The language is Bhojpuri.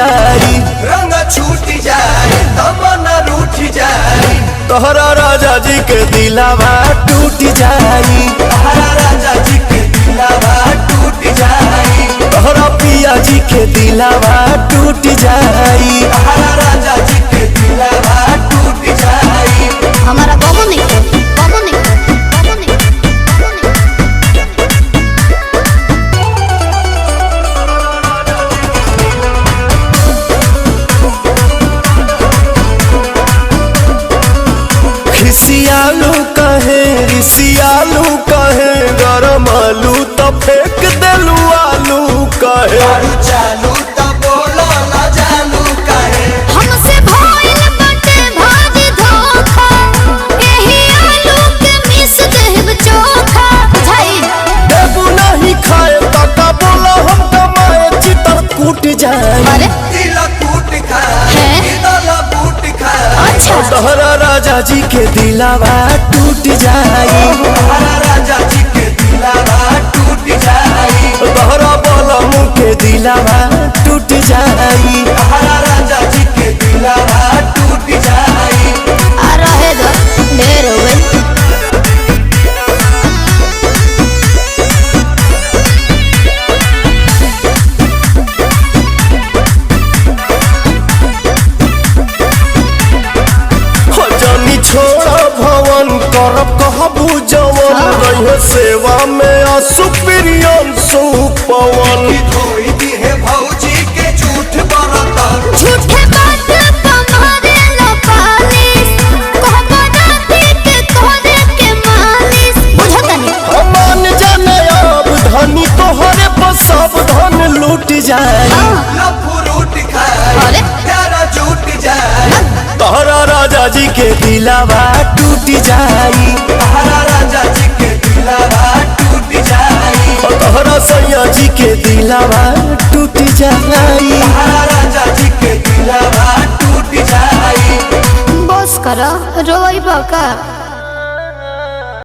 जाई, रंग छूट जाए तमन्ना रूठ जाए, तोहरा राजा जी के दिलावा टूट जाई, तोहरा राजा जी के दिलावा टूट जाए, तोहरा पिया जी के दिलावा टूट जाई, तोहरा राजा जी के दिलावा टूट जाए। हमारा बाबू नहीं बाबू नहीं बाबू नहीं। खिसियालू कहे रिसियालू कहे, गरम आलू तो फेंक देलू आलू कहे, दारू चालू तो बोलो ना जानू कहे, हमसे भइल बाटे भाजी धोखा, एही आलू के मिस देब चोखा बुझाई। देबू नहीं खाए तका बोला हम कमाए चितर कूट जाए, अरे दिल टूट खाए हैं? दिल बूट खाए, अच्छा तोहरा राजा जी के दिलावा टूट जाई, तोहरा राजा जी के दिलावा टूट जाए, तोहरा बलमू के दिलावा टूट जाई, तोहरा राजा जी के दिलावा टूट जाए। आ रहे दो ढेर हो गई। जानी छोड़ा भवन करब कहबू जवन, रहे सेवा में असुप्रियन सुपवन, धोई दी है भौजी के झूठ बरतन, झूठे बात तुम्हारे लो पालिश, कहबो राती के तोरे के मालिश बुझता नहीं। मान जाने अब धनी तोहरे पर सब धन लूट जाए, लफुरूट खाए अरे? प्यारा झूठ जाए, तोहरा राजा जी के दिलावा टूट जाई, तोहरा राजा जी के दिलावा टूट जाए, तोहरा सैया जी के दिलावा टूट जाई, तोहरा राजा जी के दिलावा टूट जाए। बस करो रोई बका।